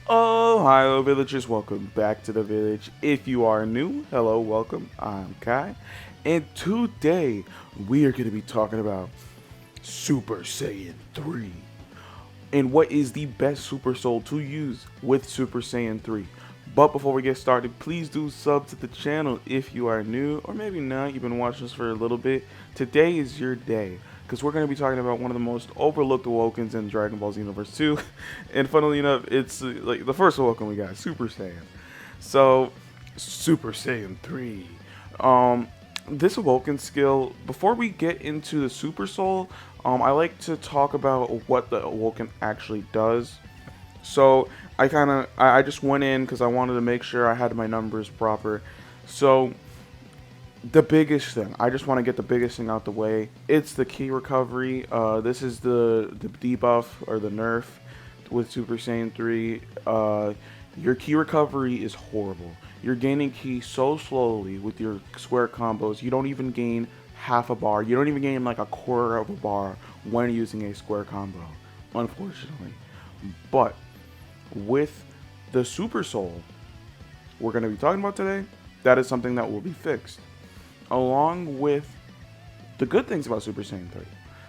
Ohio Villagers, welcome back to the village. If you are new, hello, welcome. I'm Kai, and today we are going to be talking about Super Saiyan 3 and what is the best Super Soul to use with Super Saiyan 3. But before we get started, please do sub to the channel if you are new, or maybe not, you've been watching us for a little bit. Today is your day, because we're going to be talking about one of the most overlooked Awokens in Dragon Ball Xenoverse 2. And funnily enough, it's like the first Awoken we got, Super Saiyan. So, Super Saiyan 3. This Awoken skill, before we get into the Super Soul, I like to talk about what the Awoken actually does. So I just went in because I wanted to make sure I had my numbers proper. So the biggest thing, I just want to get the biggest thing out the way. It's the key recovery. This is the debuff or the nerf with Super Saiyan 3. Your key recovery is horrible. You're gaining key so slowly with your square combos. You don't even gain half a bar. You don't even gain like a quarter of a bar when using a square combo, unfortunately. But with the Super Soul we're going to be talking about today, that is something that will be fixed, along with the good things about Super Saiyan 3.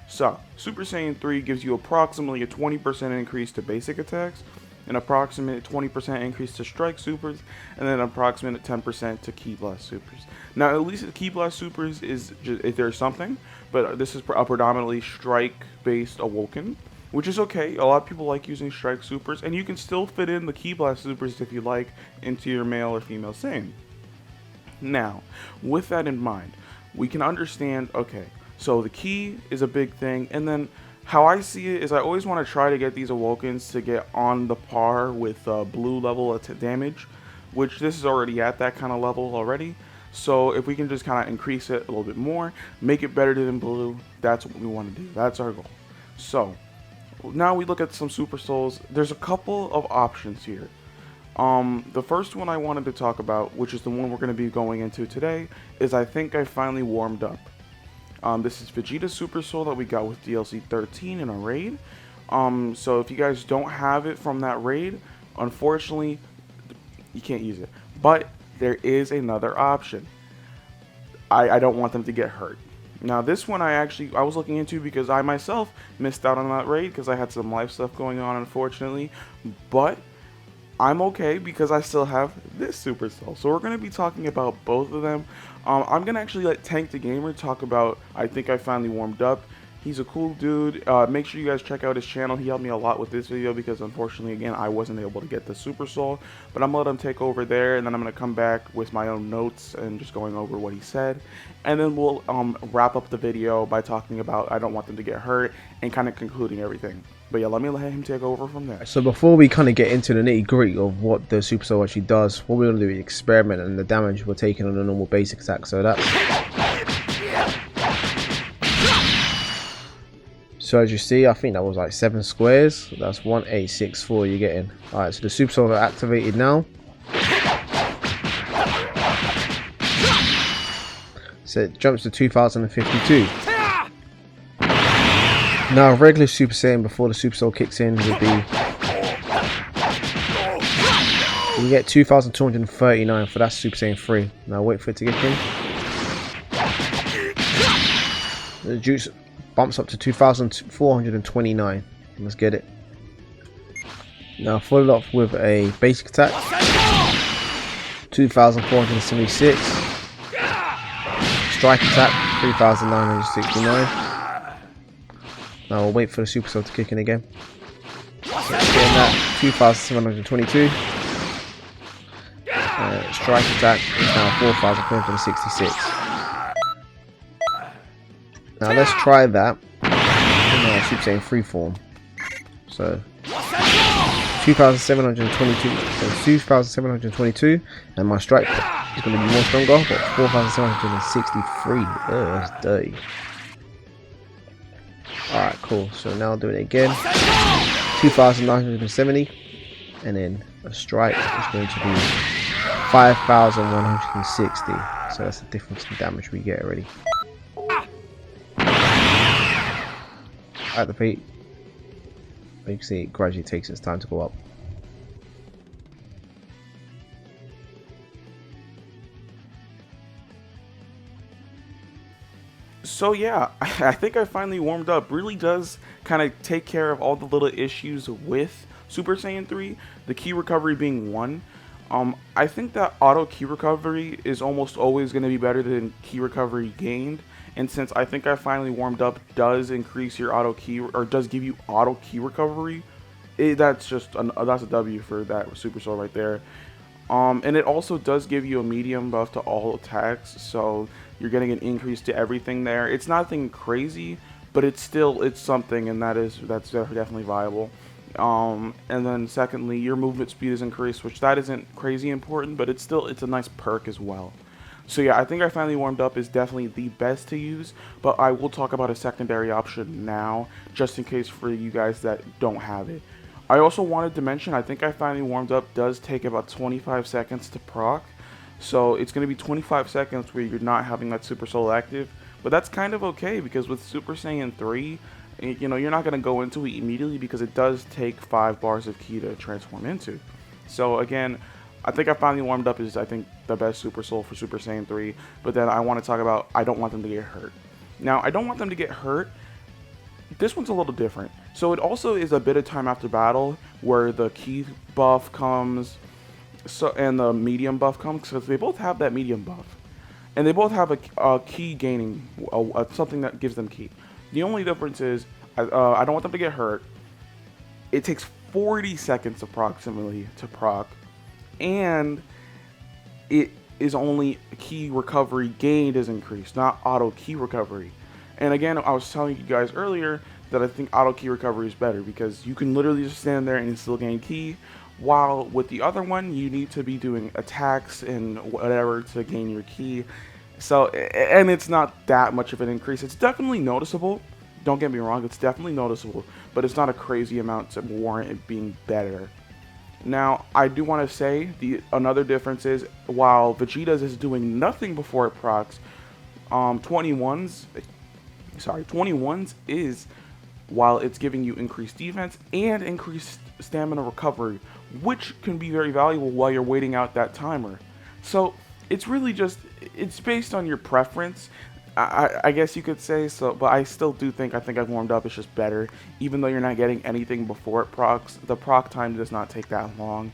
So, Super Saiyan 3 gives you approximately a 20% increase to basic attacks, an approximate 20% increase to strike supers, and then an approximate 10% to ki blast supers. Now, at least the ki blast supers is just, if there's something, but this is a predominantly strike-based Awoken, which is okay. A lot of people like using strike supers, and you can still fit in the ki blast supers if you like into your male or female Saiyan. Now, with that in mind, we can understand, okay, so the key is a big thing, and then how I see it is I always want to try to get these Awokens to get on the par with blue level damage, which this is already at that kind of level already. So if we can just kind of increase it a little bit more, make it better than blue, that's what we want to do. That's our goal. So now we look at some Super Souls. There's a couple of options here. The first one I wanted to talk about, which is the one we're going to be going into today, is I think I finally warmed up. This is Vegeta's Super Soul that we got with DLC 13 in a raid. So if you guys don't have it from that raid, unfortunately, you can't use it. But there is another option. I don't want them to get hurt. Now this one I was looking into because I myself missed out on that raid because I had some life stuff going on, unfortunately. But I'm okay because I still have this Super Soul. So we're going to be talking about both of them. I'm going to actually let Tank the Gamer talk about I think I finally warmed up. He's a cool dude. Make sure you guys check out his channel. He helped me a lot with this video because unfortunately, again, I wasn't able to get the Super Soul. But I'm going to let him take over there, and then I'm going to come back with my own notes and just going over what he said. And then we'll wrap up the video by talking about I don't want them to get hurt and kind of concluding everything. But yeah, let me let him take over from there. So before we kind of get into the nitty gritty of what the Super Soul actually does, what we're going to do is experiment and the damage we're taking on a normal basic attack. So as you see, I think that was like 7 squares. That's 1864 you're getting. Alright, so the Super Souls are activated now. So it jumps to 2052. Now regular Super Saiyan before the Super Soul kicks in would be, you get 2239 for that Super Saiyan 3. Now wait for it to kick in. The juice bumps up to 2429. Let's get it. Now follow it up with a basic attack. 2476. Strike attack 3969. Now we'll wait for the Super Soul to kick in again. So getting that 2722. Strike attack is now 4466. Now let's try that in our Super Saiyan 3 form. So 2722. So 2722, and my strike is going to be more stronger, but 4763. Oh, that's dirty. Alright, cool. So now I'll do it again. 2970, and then a strike is going to be 5160. So that's the difference in damage we get already. At the peak, you can see it gradually takes its time to go up. So yeah, I think I finally warmed up. Really does kind of take care of all the little issues with Super Saiyan 3, the key recovery being one. I think that auto key recovery is almost always going to be better than key recovery gained. And since I think I finally warmed up does increase your auto key, or does give you auto key recovery, that's a W for that Super Soul right there. And it also does give you a medium buff to all attacks, so you're getting an increase to everything there. It's nothing crazy, but it's something, and that's definitely viable. And then secondly, your movement speed is increased, which that isn't crazy important, but it's a nice perk as well. So yeah, I think I finally warmed up is definitely the best to use, but I will talk about a secondary option now, just in case for you guys that don't have it. I also wanted to mention, I think I finally warmed up does take about 25 seconds to proc, so it's going to be 25 seconds where you're not having that Super Soul active, but that's kind of okay, because with Super Saiyan 3, you know, you're not going to go into it immediately because it does take 5 bars of ki to transform into. So again, I think I finally warmed up is, I think, the best Super Soul for Super Saiyan 3, but then I want to talk about I don't want them to get hurt. Now, I don't want them to get hurt. This one's a little different. So it also is a bit of time after battle where the ki buff comes and the medium buff comes, because they both have that medium buff. And they both have a ki gaining, something that gives them ki. The only difference is I don't want them to get hurt. It takes 40 seconds approximately to proc, and it is only key recovery gained is increased, not auto key recovery. And again, I was telling you guys earlier that I think auto key recovery is better because you can literally just stand there and still gain key, while with the other one you need to be doing attacks and whatever to gain your key. So, and it's not that much of an increase. It's definitely noticeable. Don't get me wrong, it's definitely noticeable, but it's not a crazy amount to warrant it being better. Now, I do want to say another difference is while Vegeta's is doing nothing before it procs, 21's is while it's giving you increased defense and increased stamina recovery, which can be very valuable while you're waiting out that timer. So it's really just, it's based on your preference, I guess you could say so, but I still do think I've warmed up, it's just better. Even though you're not getting anything before it procs, the proc time does not take that long.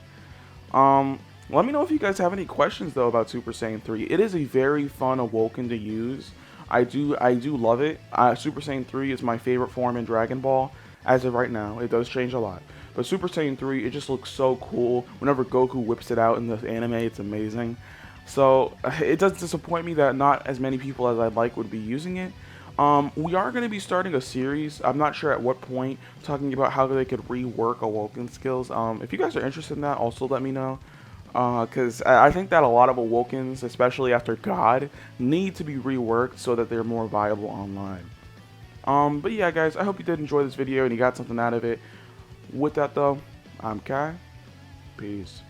Let me know if you guys have any questions though about Super Saiyan 3. It is a very fun Awoken to use. I do love it. Super Saiyan 3 is my favorite form in Dragon Ball as of right now. It does change a lot, but Super Saiyan 3, it just looks so cool. Whenever Goku whips it out in the anime, it's amazing. So it does disappoint me that not as many people as I'd like would be using it. We are going to be starting a series, I'm not sure at what point, talking about how they could rework Awoken skills. If you guys are interested in that, also let me know. Because I think that a lot of Awokens, especially after God, need to be reworked so that they're more viable online. But yeah guys, I hope you did enjoy this video and you got something out of it. With that though, I'm Kai. Peace.